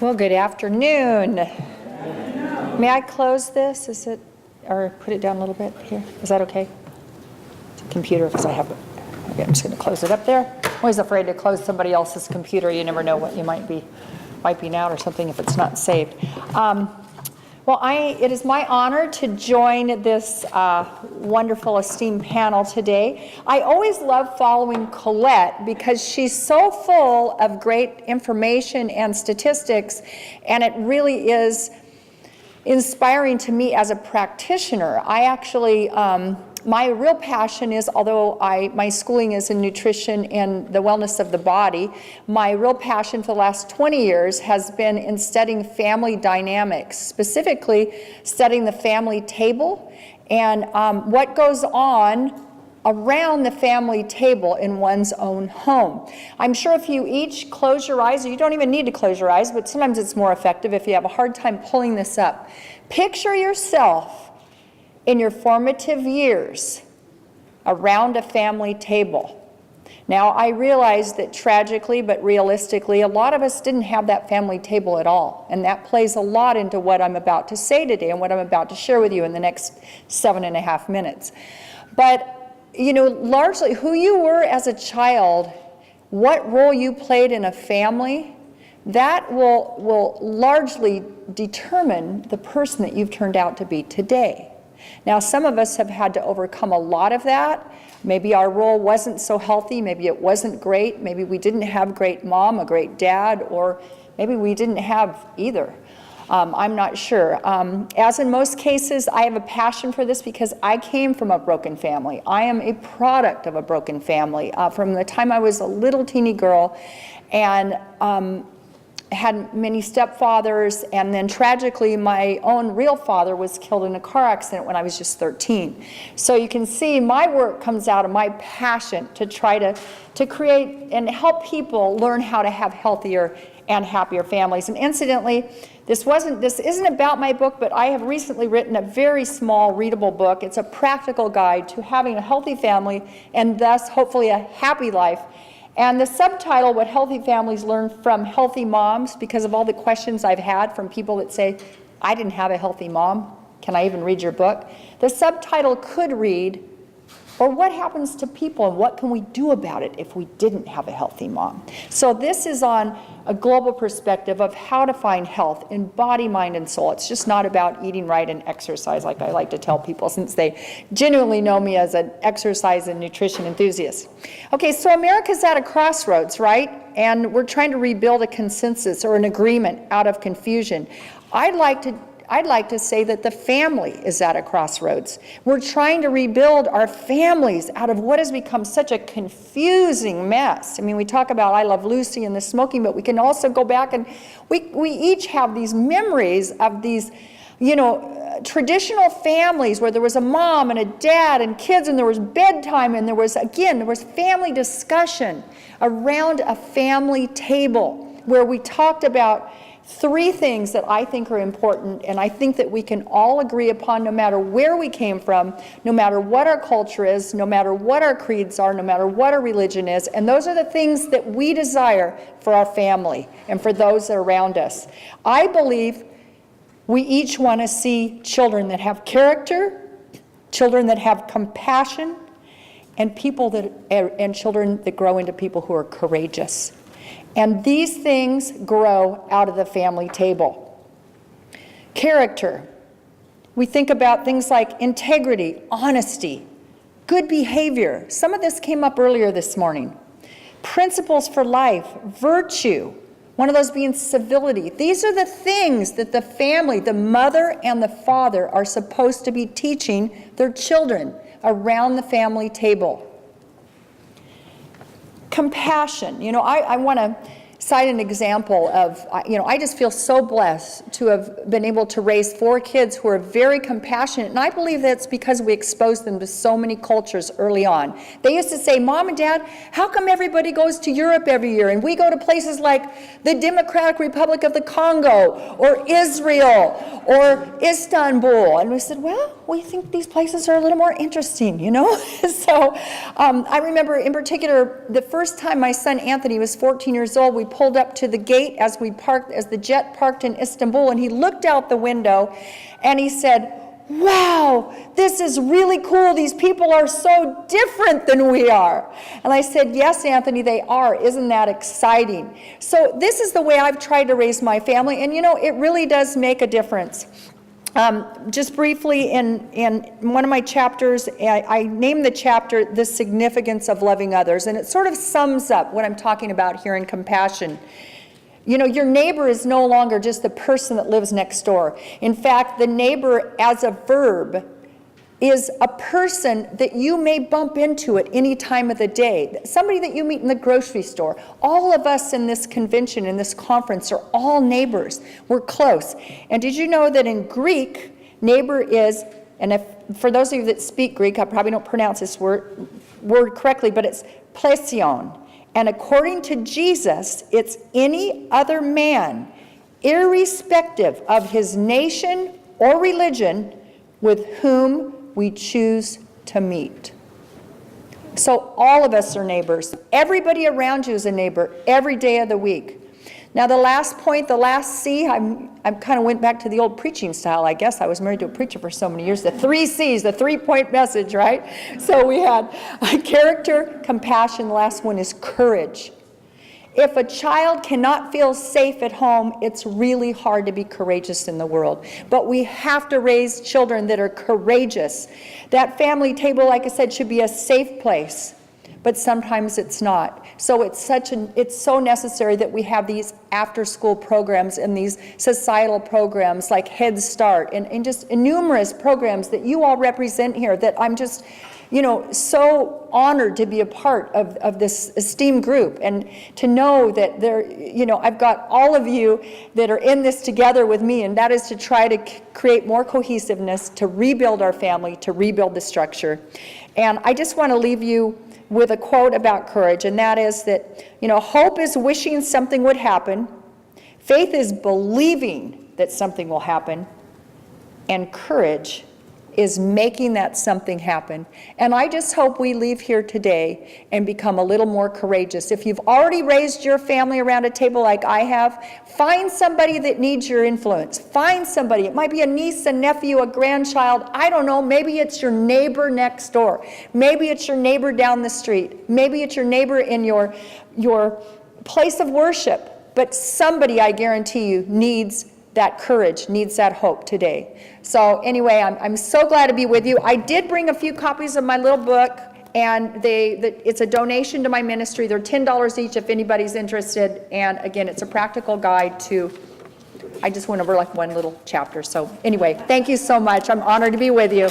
Well, good afternoon. May I close this? Is it, or put it down a little bit here? Is that okay? It's a computer, because I have it. Okay, I'm just going to close it up there. I'm always afraid to close somebody else's computer. You never know what you might be wiping out or something if it's not saved. It is my honor to join this wonderful esteemed panel today. I always love following Colette because she's so full of great information and statistics, and it really is inspiring to me as a practitioner. I actually, my real passion is, although my schooling is in nutrition and the wellness of the body, my real passion for the last 20 years has been in studying family dynamics, specifically studying the family table and what goes on around the family table in one's own home. I'm sure if you each close your eyes, or you don't even need to close your eyes, but sometimes it's more effective if you have a hard time pulling this up. Picture yourself in your formative years around a family table. Now, I realize that tragically but realistically, a lot of us didn't have that family table at all, and that plays a lot into what I'm about to say today and what I'm about to share with you in the next 7.5 minutes. But you know, largely who you were as a child, what role you played in a family, that will largely determine the person that you've turned out to be today. Now, some of us have had to overcome a lot of that. Maybe our role wasn't so healthy, maybe it wasn't great, maybe we didn't have a great mom, a great dad, or maybe we didn't have either. I'm not sure. As in most cases, I have a passion for this because I came from a broken family. I am a product of a broken family from the time I was a little teeny girl, and had many stepfathers, and then tragically my own real father was killed in a car accident when I was just 13. So you can see my work comes out of my passion to try to create and help people learn how to have healthier and happier families. And incidentally, this isn't about my book, but I have recently written a very small readable book. It's a practical guide to having a healthy family and thus hopefully a happy life. And the subtitle, What Healthy Families Learn from Healthy Moms, because of all the questions I've had from people that say, I didn't have a healthy mom, can I even read your book? The subtitle could read, or what happens to people and what can we do about it if we didn't have a healthy mom? So this is on a global perspective of how to find health in body, mind, and soul. It's just not about eating right and exercise like I like to tell people, since they genuinely know me as an exercise and nutrition enthusiast. Okay, so America's at a crossroads, right? And we're trying to rebuild a consensus or an agreement out of confusion. I'd like to say that the family is at a crossroads. We're trying to rebuild our families out of what has become such a confusing mess. I mean, we talk about I Love Lucy and the smoking, but we can also go back and we each have these memories of these, traditional families where there was a mom and a dad and kids, and there was bedtime, and there was family discussion around a family table where we talked about 3 things that I think are important, and I think that we can all agree upon, no matter where we came from, no matter what our culture is, no matter what our creeds are, no matter what our religion is, and those are the things that we desire for our family and for those that are around us. I believe we each want to see children that have character, children that have compassion, and children that grow into people who are courageous. And these things grow out of the family table. Character. We think about things like integrity, honesty, good behavior. Some of this came up earlier this morning. Principles for life, virtue, one of those being civility. These are the things that the family, the mother and the father, are supposed to be teaching their children around the family table. Compassion. I want to cite an example of, I just feel so blessed to have been able to raise 4 kids who are very compassionate, and I believe that's because we exposed them to so many cultures early on. They used to say, Mom and Dad, how come everybody goes to Europe every year and we go to places like the Democratic Republic of the Congo or Israel or Istanbul? And we said, well, we think these places are a little more interesting, you know? So I remember in particular, the first time my son Anthony was 14 years old, we pulled up to the gate as the jet parked in Istanbul, and he looked out the window and he said, wow, this is really cool. These people are so different than we are. And I said, yes, Anthony, they are. Isn't that exciting? So this is the way I've tried to raise my family. And you know, it really does make a difference. Just briefly, in one of my chapters, I named the chapter The Significance of Loving Others. And it sort of sums up what I'm talking about here in compassion. You know, your neighbor is no longer just the person that lives next door. In fact, the neighbor as a verb is a person that you may bump into at any time of the day. Somebody that you meet in the grocery store. All of us in this convention, in this conference, are all neighbors. We're close. And did you know that in Greek, neighbor is, and for those of you that speak Greek, I probably don't pronounce this word correctly, but it's plesion. And according to Jesus, it's any other man, irrespective of his nation or religion, with whom we choose to meet. So all of us are neighbors. Everybody around you is a neighbor every day of the week. Now the last point, the last C, I kind of went back to the old preaching style, I guess. I was married to a preacher for so many years. The 3 C's, the 3-point message, right? So we had character, compassion. The last one is courage. If a child cannot feel safe at home, it's really hard to be courageous in the world. But we have to raise children that are courageous. That family table, like I said, should be a safe place. But sometimes it's not. So it's so necessary that we have these after-school programs and these societal programs like Head Start and just numerous programs that you all represent here that I'm just, you know, so honored to be a part of this esteemed group and to know that I've got all of you that are in this together with me, and that is to try to create more cohesiveness, to rebuild our family, to rebuild the structure. And I just want to leave you with a quote about courage, and that is that, you know, hope is wishing something would happen, faith is believing that something will happen, and courage is making that something happen. And I just hope we leave here today and become a little more courageous. If you've already raised your family around a table like I have, find somebody that needs your influence. Find somebody. It might be a niece, a nephew, a grandchild. I don't know. Maybe it's your neighbor next door. Maybe it's your neighbor down the street. Maybe it's your neighbor in your place of worship. But somebody, I guarantee you, needs that courage, needs that hope today. So anyway, I'm so glad to be with you. I did bring a few copies of my little book, and it's a donation to my ministry. They're $10 each if anybody's interested. And again, it's a practical guide to, I just went over like one little chapter. So anyway, thank you so much. I'm honored to be with you.